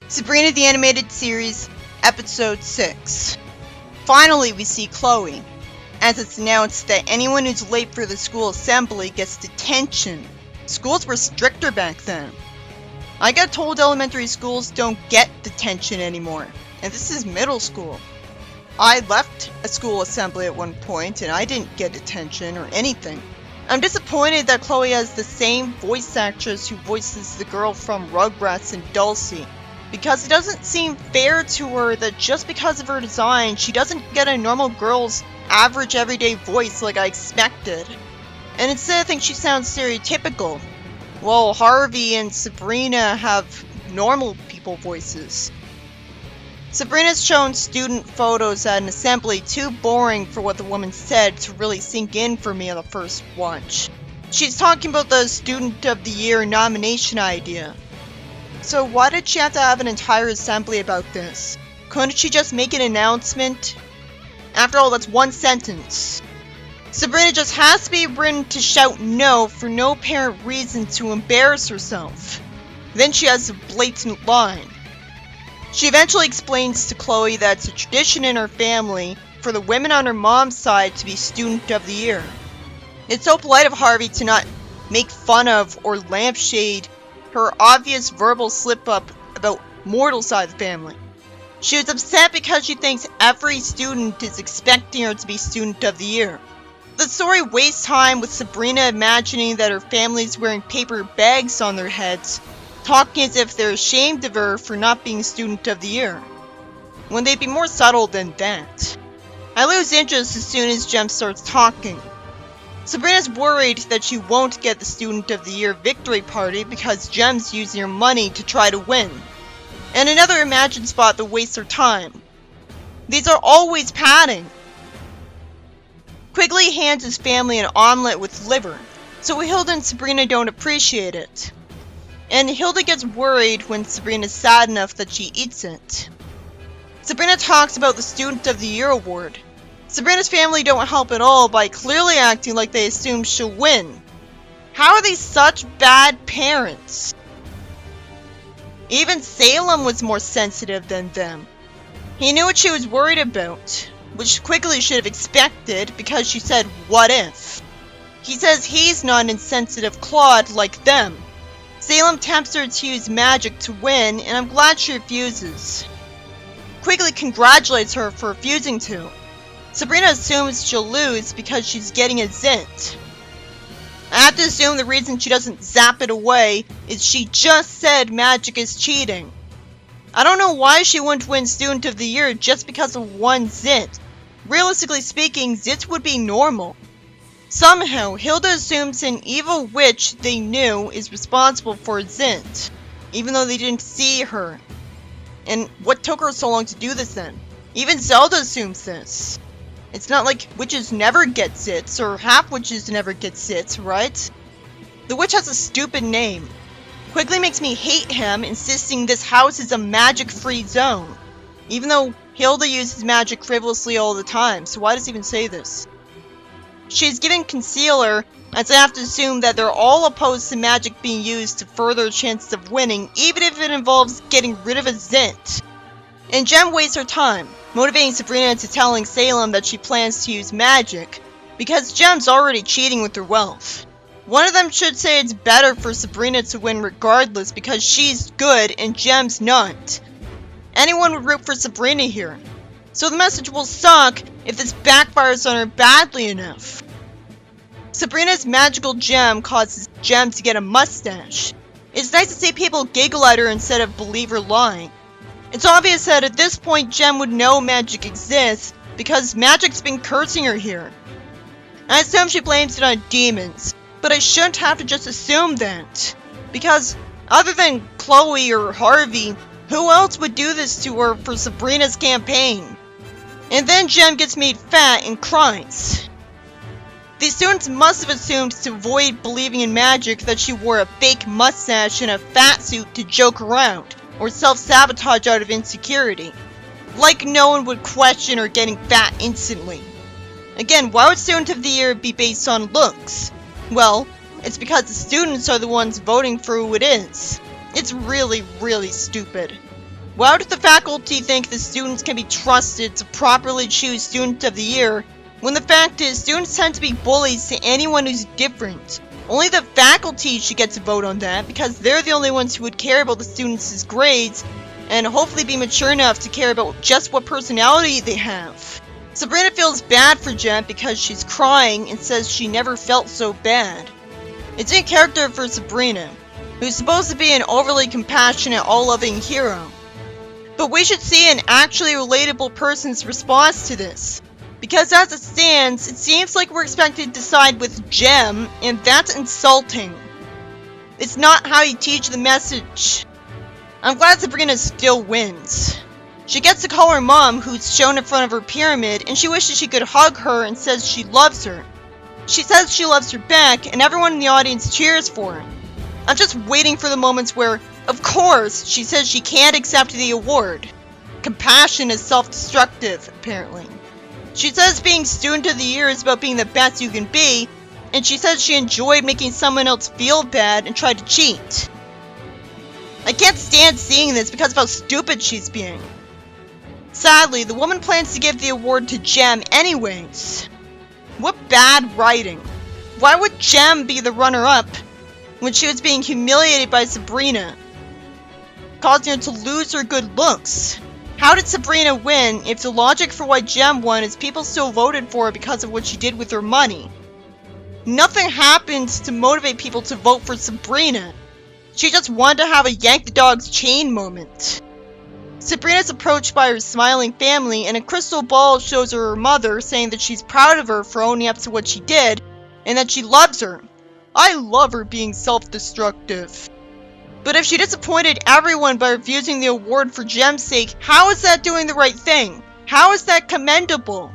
Sabrina the Animated Series, Episode 6. Finally, we see Chloe, as it's announced that anyone who's late for the school assembly gets detention. Schools were stricter back then. I got told elementary schools don't get detention anymore, and this is middle school. I left a school assembly at one point, and I didn't get detention or anything. I'm disappointed that Chloe has the same voice actress who voices the girl from Rugrats and Dulcie, because it doesn't seem fair to her that just because of her design, she doesn't get a normal girl's average everyday voice like I expected. And instead I think she sounds stereotypical, while Harvey and Sabrina have normal people voices. Sabrina's shown student photos at an assembly too boring for what the woman said to really sink in for me on the first watch. She's talking about the Student of the Year nomination idea. So why did she have to have an entire assembly about this? Couldn't she just make an announcement? After all, that's one sentence. Sabrina just has to be written to shout no for no apparent reason to embarrass herself. Then she has a blatant line. She eventually explains to Chloe that it's a tradition in her family for the women on her mom's side to be Student of the Year. It's so polite of Harvey to not make fun of or lampshade her obvious verbal slip-up about mortal side of the family. She was upset because she thinks every student is expecting her to be Student of the Year. The story wastes time with Sabrina imagining that her family's wearing paper bags on their heads, talking as if they're ashamed of her for not being Student of the Year, when they'd be more subtle than that. I lose interest as soon as Jem starts talking. Sabrina's worried that she won't get the Student of the Year victory party because Jem's using her money to try to win. And another imagined spot that wastes her time. These are always padding. Quigley hands his family an omelet with liver, so Hilda and Sabrina don't appreciate it. And Hilda gets worried when Sabrina's sad enough that she eats it. Sabrina talks about the Student of the Year award. Sabrina's family don't help at all by clearly acting like they assume she'll win. How are they such bad parents? Even Salem was more sensitive than them. He knew what she was worried about, which Quigley should have expected because she said, "What if?" He says he's not an insensitive clod like them. Salem tempts her to use magic to win, and I'm glad she refuses. Quigley congratulates her for refusing to. Sabrina assumes she'll lose because she's getting a zit. I have to assume the reason she doesn't zap it away is she just said magic is cheating. I don't know why she wouldn't win Student of the Year just because of one zit. Realistically speaking, zits would be normal. Somehow, Hilda assumes an evil witch they knew is responsible for a zit, even though they didn't see her. And what took her so long to do this then? Even Zelda assumes this. It's not like witches never get zits, or half witches never get zits, right? The witch has a stupid name. Quigley makes me hate him, insisting this house is a magic-free zone. Even though Hilda uses magic frivolously all the time, so why does he even say this? She's giving concealer, as I have to assume that they're all opposed to magic being used to further chances of winning, even if it involves getting rid of a zit. And Jem wastes her time, motivating Sabrina into telling Salem that she plans to use magic, because Jem's already cheating with her wealth. One of them should say it's better for Sabrina to win regardless because she's good and Jem's not. Anyone would root for Sabrina here, so the message will suck if this backfires on her badly enough. Sabrina's magical gem causes Jem to get a mustache. It's nice to see people giggle at her instead of believe her lying. It's obvious that at this point Jem would know magic exists because magic's been cursing her here. I assume she blames it on demons, but I shouldn't have to just assume that. Because other than Chloe or Harvey, who else would do this to her for Sabrina's campaign? And then Jem gets made fat and cries. These students must have assumed to avoid believing in magic that she wore a fake mustache and a fat suit to joke around, or self-sabotage out of insecurity. Like no one would question her getting fat instantly. Again, why would Student of the Year be based on looks? Well, it's because the students are the ones voting for who it is. It's really, really stupid. Why would the faculty think the students can be trusted to properly choose Student of the Year, when the fact is students tend to be bullies to anyone who's different? Only the faculty should get to vote on that, because they're the only ones who would care about the students' grades, and hopefully be mature enough to care about just what personality they have. Sabrina feels bad for Jem because she's crying and says she never felt so bad. It's in character for Sabrina, who's supposed to be an overly compassionate, all-loving hero. But we should see an actually relatable person's response to this. Because as it stands, it seems like we're expected to side with Jem, and that's insulting. It's not how you teach the message. I'm glad Sabrina still wins. She gets to call her mom, who's shown in front of her pyramid, and she wishes she could hug her and says she loves her. She says she loves her back, and everyone in the audience cheers for her. I'm just waiting for the moments where, of course, she says she can't accept the award. Compassion is self-destructive, apparently. She says being Student of the Year is about being the best you can be, and she says she enjoyed making someone else feel bad and tried to cheat. I can't stand seeing this because of how stupid she's being. Sadly, the woman plans to give the award to Jem anyways. What bad writing. Why would Jem be the runner-up when she was being humiliated by Sabrina, causing her to lose her good looks? How did Sabrina win if the logic for why Jem won is people still voted for her because of what she did with her money? Nothing happened to motivate people to vote for Sabrina. She just wanted to have a yank the dog's chain moment. Sabrina's approached by her smiling family, and a crystal ball shows her her mother, saying that she's proud of her for owning up to what she did, and that she loves her. I love her being self-destructive. But if she disappointed everyone by refusing the award for Jem's sake, how is that doing the right thing? How is that commendable?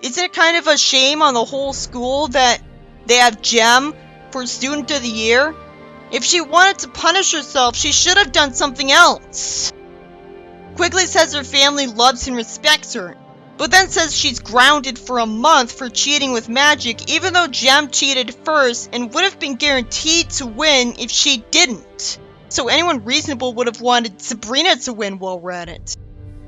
Isn't it kind of a shame on the whole school that they have Jem for Student of the Year? If she wanted to punish herself, she should have done something else. Quigley says her family loves and respects her, but then says she's grounded for a month for cheating with magic, even though Jem cheated first and would have been guaranteed to win if she didn't. So anyone reasonable would have wanted Sabrina to win while we're at it.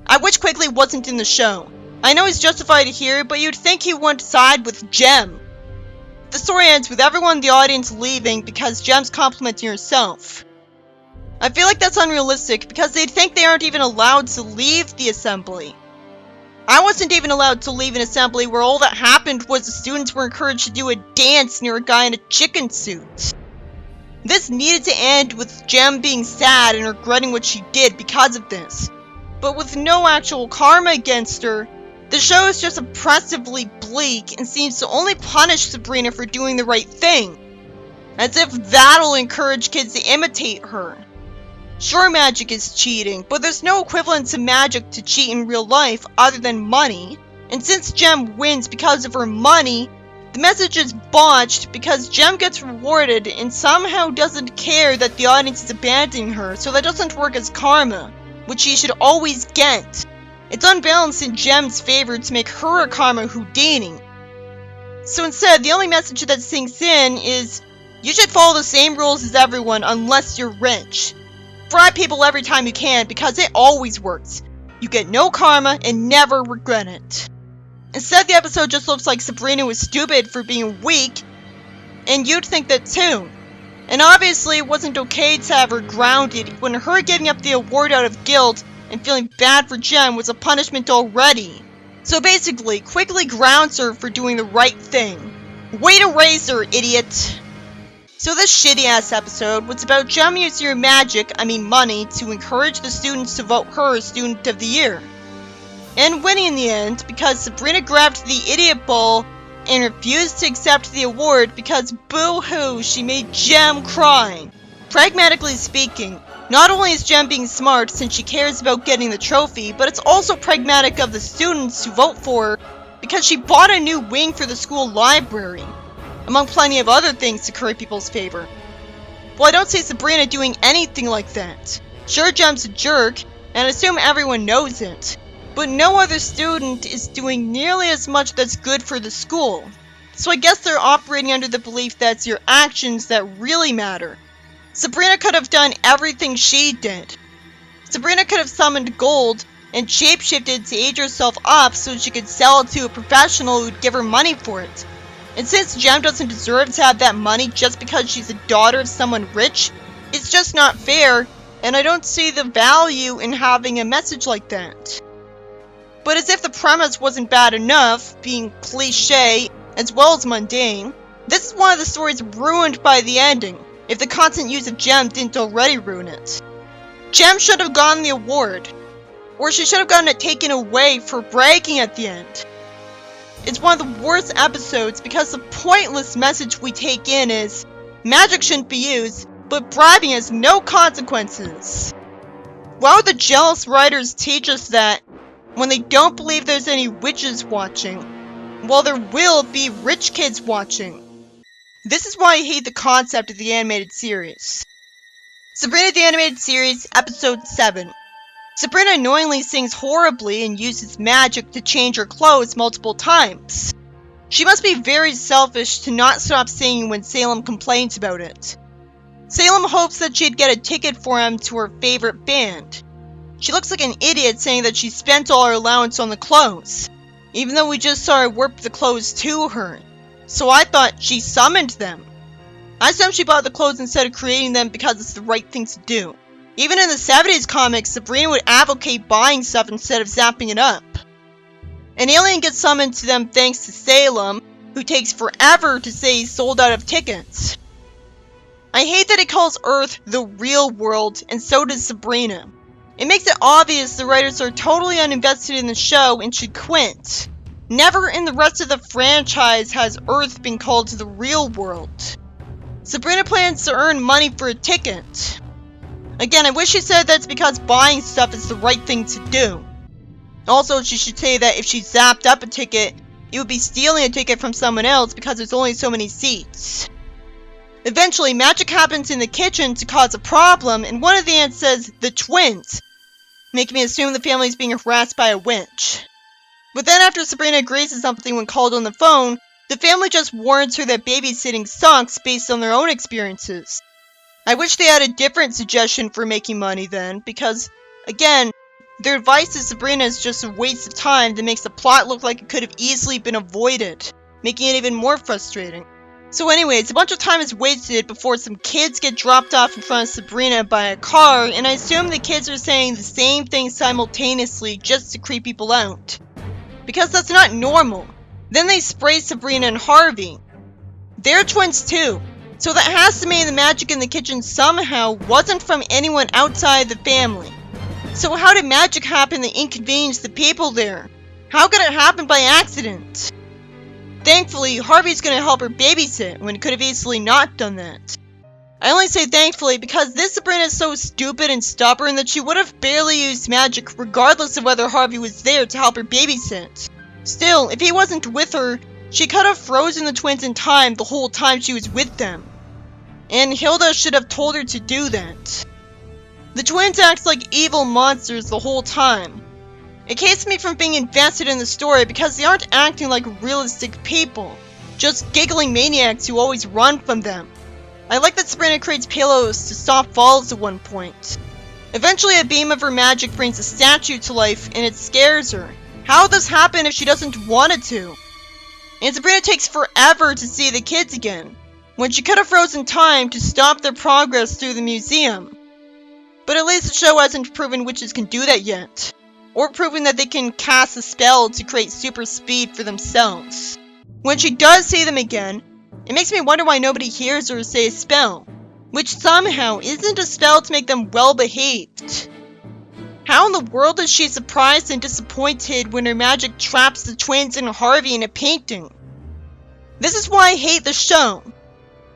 I wish Quigley wasn't in the show. I know he's justified here, but you'd think he would side with Jem. The story ends with everyone in the audience leaving because Jem's complimenting herself. I feel like that's unrealistic because they'd think they aren't even allowed to leave the assembly. I wasn't even allowed to leave an assembly where all that happened was the students were encouraged to do a dance near a guy in a chicken suit. This needed to end with Jem being sad and regretting what she did because of this. But with no actual karma against her, the show is just oppressively bleak and seems to only punish Sabrina for doing the right thing. As if that'll encourage kids to imitate her. Sure, magic is cheating, but there's no equivalent to magic to cheat in real life other than money. And since Jem wins because of her money, the message is botched because Jem gets rewarded and somehow doesn't care that the audience is abandoning her, so that doesn't work as karma, which she should always get. It's unbalanced in Jem's favor to make her a karma Houdini. So instead, the only message that sinks in is, you should follow the same rules as everyone unless you're rich. Bribe people every time you can because it always works. You get no karma and never regret it. Instead, the episode just looks like Sabrina was stupid for being weak, and you'd think that too. And obviously it wasn't okay to have her grounded when her giving up the award out of guilt and feeling bad for Jem was a punishment already. So basically, Quigley grounds her for doing the right thing. Way to raise her, idiot! So this shitty-ass episode was about Jem using her magic, money, to encourage the students to vote her Student of the Year. And winning in the end because Sabrina grabbed the idiot ball and refused to accept the award because boo-hoo, she made Jem cry. Pragmatically speaking, not only is Jem being smart since she cares about getting the trophy, but it's also pragmatic of the students who vote for her because she bought a new wing for the school library, among plenty of other things to curry people's favor. Well, I don't see Sabrina doing anything like that. Sure, Jem's a jerk, and I assume everyone knows it, but no other student is doing nearly as much that's good for the school. So I guess they're operating under the belief that it's your actions that really matter. Sabrina could have done everything she did. Sabrina could have summoned gold and shapeshifted to age herself up so she could sell it to a professional who'd give her money for it. And since Gem doesn't deserve to have that money just because she's a daughter of someone rich, it's just not fair, and I don't see the value in having a message like that. But as if the premise wasn't bad enough, being cliché as well as mundane, this is one of the stories ruined by the ending, if the constant use of Gem didn't already ruin it. Gem should have gotten the award, or she should have gotten it taken away for bragging at the end. It's one of the worst episodes because the pointless message we take in is, magic shouldn't be used, but bribing has no consequences. Why would the jealous writers teach us that when they don't believe there's any witches watching, while there will be rich kids watching? This is why I hate the concept of the animated series. Sabrina the Animated Series, Episode 7. Sabrina annoyingly sings horribly and uses magic to change her clothes multiple times. She must be very selfish to not stop singing when Salem complains about it. Salem hopes that she'd get a ticket for him to her favorite band. She looks like an idiot saying that she spent all her allowance on the clothes, even though we just saw her warp the clothes to her. So I thought she summoned them. I assume she bought the clothes instead of creating them because it's the right thing to do. Even in the 70s comics, Sabrina would advocate buying stuff instead of zapping it up. An alien gets summoned to them thanks to Salem, who takes forever to say he's sold out of tickets. I hate that he calls Earth the real world, and so does Sabrina. It makes it obvious the writers are totally uninvested in the show and should quit. Never in the rest of the franchise has Earth been called the real world. Sabrina plans to earn money for a ticket. Again, I wish she said that's because buying stuff is the right thing to do. Also, she should say that if she zapped up a ticket, it would be stealing a ticket from someone else because there's only so many seats. Eventually, magic happens in the kitchen to cause a problem, and one of the ants says, "the twins," making me assume the family is being harassed by a witch. But then after Sabrina agrees to something when called on the phone, the family just warns her that babysitting sucks based on their own experiences. I wish they had a different suggestion for making money then, because, again, their advice to Sabrina is just a waste of time that makes the plot look like it could have easily been avoided, making it even more frustrating. So anyways, a bunch of time is wasted before some kids get dropped off in front of Sabrina by a car, and I assume the kids are saying the same thing simultaneously just to creep people out. Because that's not normal. Then they spray Sabrina and Harvey. They're twins too. So that has to mean the magic in the kitchen somehow wasn't from anyone outside the family. So how did magic happen that inconvenienced the people there? How could it happen by accident? Thankfully, Harvey's gonna help her babysit when it could have easily not done that. I only say thankfully because this Sabrina is so stupid and stubborn that she would have barely used magic regardless of whether Harvey was there to help her babysit. Still, if he wasn't with her, she could have frozen the twins in time the whole time she was with them. And Hilda should have told her to do that. The twins act like evil monsters the whole time. It keeps me from being invested in the story because they aren't acting like realistic people, just giggling maniacs who always run from them. I like that Sabrina creates pillows to stop falls at one point. Eventually a beam of her magic brings a statue to life and it scares her. How would this happen if she doesn't want it to? And Sabrina takes forever to see the kids again, when she could have frozen time to stop their progress through the museum. But at least the show hasn't proven witches can do that yet, or proven that they can cast a spell to create super speed for themselves. When she does see them again, it makes me wonder why nobody hears her say a spell, which somehow isn't a spell to make them well behaved. How in the world is she surprised and disappointed when her magic traps the twins and Harvey in a painting? This is why I hate the show.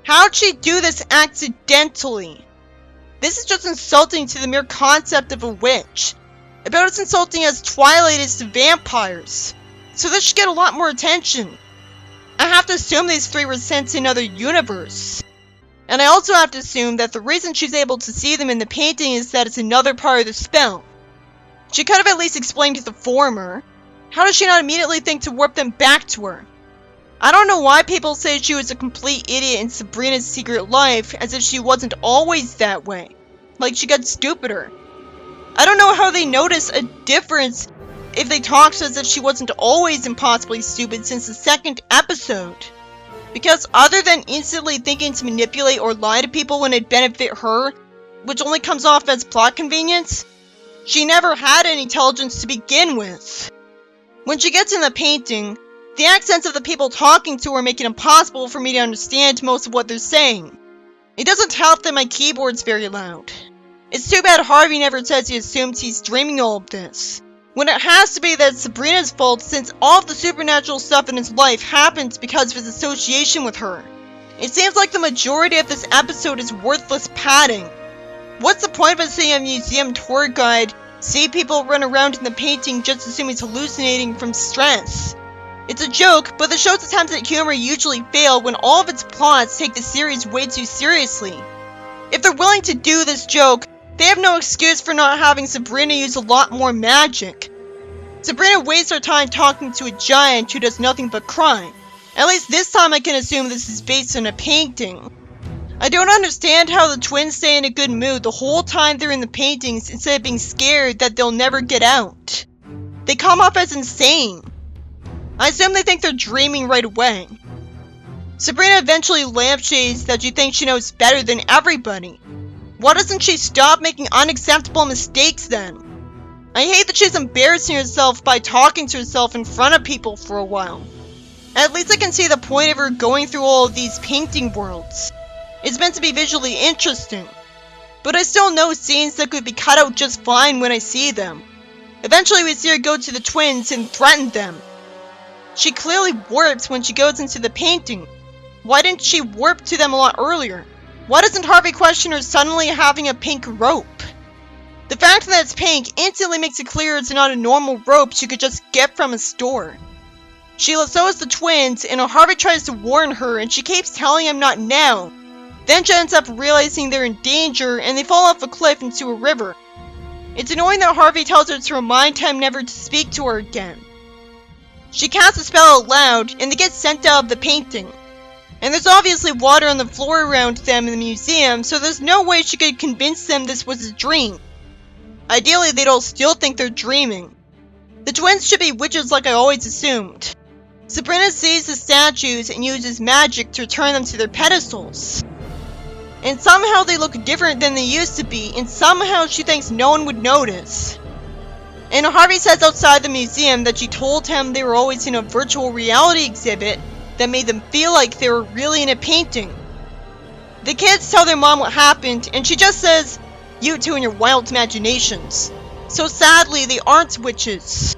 How'd she do this accidentally? This is just insulting to the mere concept of a witch. About as insulting as Twilight is to vampires. So this should get a lot more attention. I have to assume these three were sent to another universe. And I also have to assume that the reason she's able to see them in the painting is that it's another part of the spell. She could have at least explained the former. How does she not immediately think to warp them back to her? I don't know why people say she was a complete idiot in Sabrina's Secret Life, as if she wasn't always that way. Like she got stupider. I don't know how they notice a difference if they talked as if she wasn't always impossibly stupid since the second episode. Because other than instantly thinking to manipulate or lie to people when it benefit her, which only comes off as plot convenience, she never had any intelligence to begin with. When she gets in the painting, the accents of the people talking to her make it impossible for me to understand most of what they're saying. It doesn't help that my keyboard's very loud. It's too bad Harvey never says he assumes he's dreaming all of this, when it has to be that it's Sabrina's fault since all of the supernatural stuff in his life happens because of his association with her. It seems like the majority of this episode is worthless padding. What's the point of us seeing a museum tour guide see people run around in the painting just assume he's hallucinating from stress? It's a joke, but the show's attempts at humor usually fail when all of its plots take the series way too seriously. If they're willing to do this joke, they have no excuse for not having Sabrina use a lot more magic. Sabrina wastes her time talking to a giant who does nothing but cry. At least this time I can assume this is based on a painting. I don't understand how the twins stay in a good mood the whole time they're in the paintings instead of being scared that they'll never get out. They come off as insane. I assume they think they're dreaming right away. Sabrina eventually lampshades that she thinks she knows better than everybody. Why doesn't she stop making unacceptable mistakes then? I hate that she's embarrassing herself by talking to herself in front of people for a while. At least I can see the point of her going through all of these painting worlds. It's meant to be visually interesting. But I still know scenes that could be cut out just fine when I see them. Eventually we see her go to the twins and threaten them. She clearly warps when she goes into the painting. Why didn't she warp to them a lot earlier? Why doesn't Harvey question her suddenly having a pink rope? The fact that it's pink instantly makes it clear it's not a normal rope she could just get from a store. She lassos the twins, and Harvey tries to warn her, and she keeps telling him not now. Then she ends up realizing they're in danger, and they fall off a cliff into a river. It's annoying that Harvey tells her to remind him never to speak to her again. She casts a spell out loud, and they get sent out of the painting. And there's obviously water on the floor around them in the museum, so there's no way she could convince them this was a dream. Ideally, they'd all still think they're dreaming. The twins should be witches like I always assumed. Sabrina sees the statues and uses magic to return them to their pedestals. And somehow they look different than they used to be, and somehow she thinks no one would notice. And Harvey says outside the museum that she told him they were always in a virtual reality exhibit that made them feel like they were really in a painting. The kids tell their mom what happened, and she just says, "You two and your wild imaginations." So sadly, they aren't witches.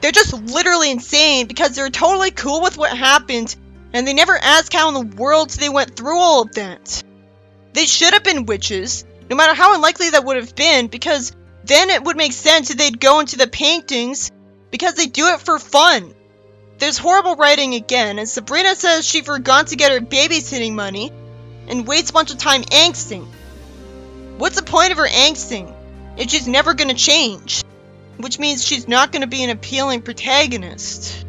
They're just literally insane because they're totally cool with what happened, and they never ask how in the world they went through all of that. They should have been witches, no matter how unlikely that would have been, because then it would make sense that they'd go into the paintings, because they do it for fun. There's horrible writing again, and Sabrina says she forgot to get her babysitting money, and wastes a bunch of time angsting. What's the point of her angsting, if she's never gonna change? Which means she's not gonna be an appealing protagonist.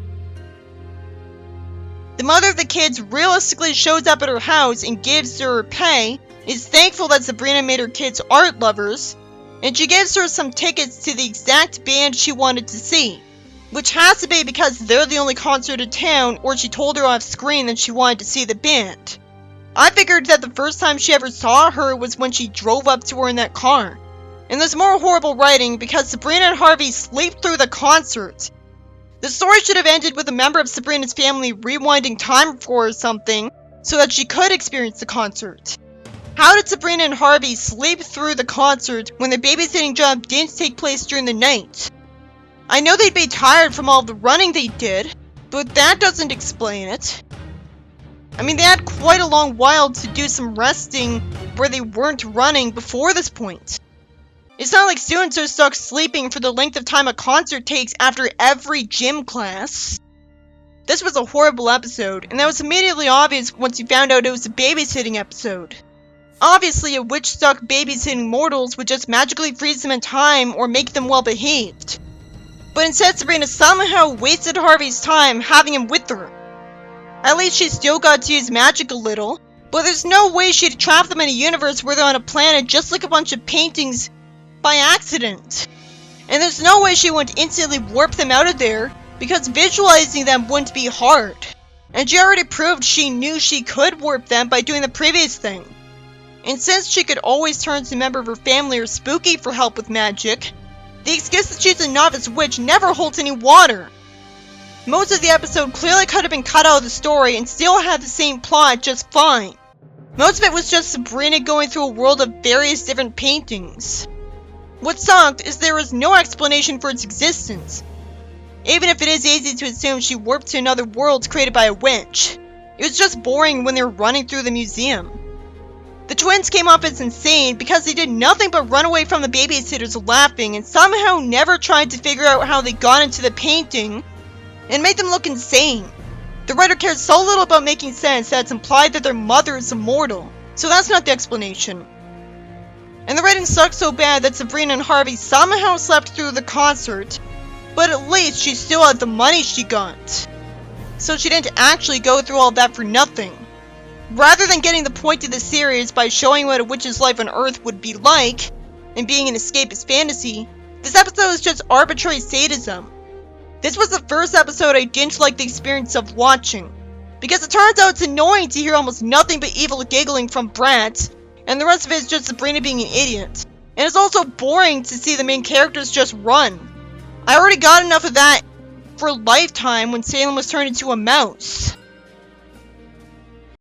The mother of the kids realistically shows up at her house and gives her pay, is thankful that Sabrina made her kids art lovers, and she gives her some tickets to the exact band she wanted to see. Which has to be because they're the only concert in town, or she told her off screen that she wanted to see the band. I figured that the first time she ever saw her was when she drove up to her in that car. And there's more horrible writing because Sabrina and Harvey sleep through the concert. The story should have ended with a member of Sabrina's family rewinding time for her or something, so that she could experience the concert. How did Sabrina and Harvey sleep through the concert when their babysitting job didn't take place during the night? I know they'd be tired from all the running they did, but that doesn't explain it. I mean, they had quite a long while to do some resting where they weren't running before this point. It's not like students are stuck sleeping for the length of time a concert takes after every gym class. This was a horrible episode, and that was immediately obvious once you found out it was a babysitting episode. Obviously, a witch stuck babysitting mortals would just magically freeze them in time or make them well behaved. But instead, Sabrina somehow wasted Harvey's time having him with her. At least she still got to use magic a little, but there's no way she'd trap them in a universe where they're on a planet just like a bunch of paintings by accident. And there's no way she wouldn't instantly warp them out of there, because visualizing them wouldn't be hard. And she already proved she knew she could warp them by doing the previous thing. And since she could always turn to a member of her family or Spooky for help with magic, the excuse that she's a novice witch never holds any water. Most of the episode clearly could have been cut out of the story and still had the same plot just fine. Most of it was just Sabrina going through a world of various different paintings. What sucked is there was no explanation for its existence. Even if it is easy to assume she warped to another world created by a witch, it was just boring when they were running through the museum. The twins came off as insane because they did nothing but run away from the babysitters laughing and somehow never tried to figure out how they got into the painting and made them look insane. The writer cares so little about making sense that it's implied that their mother is immortal, so that's not the explanation. And the writing sucks so bad that Sabrina and Harvey somehow slept through the concert, but at least she still had the money she got. So she didn't actually go through all that for nothing. Rather than getting the point of the series by showing what a witch's life on Earth would be like, and being an escapist fantasy, this episode is just arbitrary sadism. This was the first episode I didn't like the experience of watching, because it turns out it's annoying to hear almost nothing but evil giggling from Brett, and the rest of it is just Sabrina being an idiot. And it's also boring to see the main characters just run. I already got enough of that for Lifetime when Salem was turned into a mouse.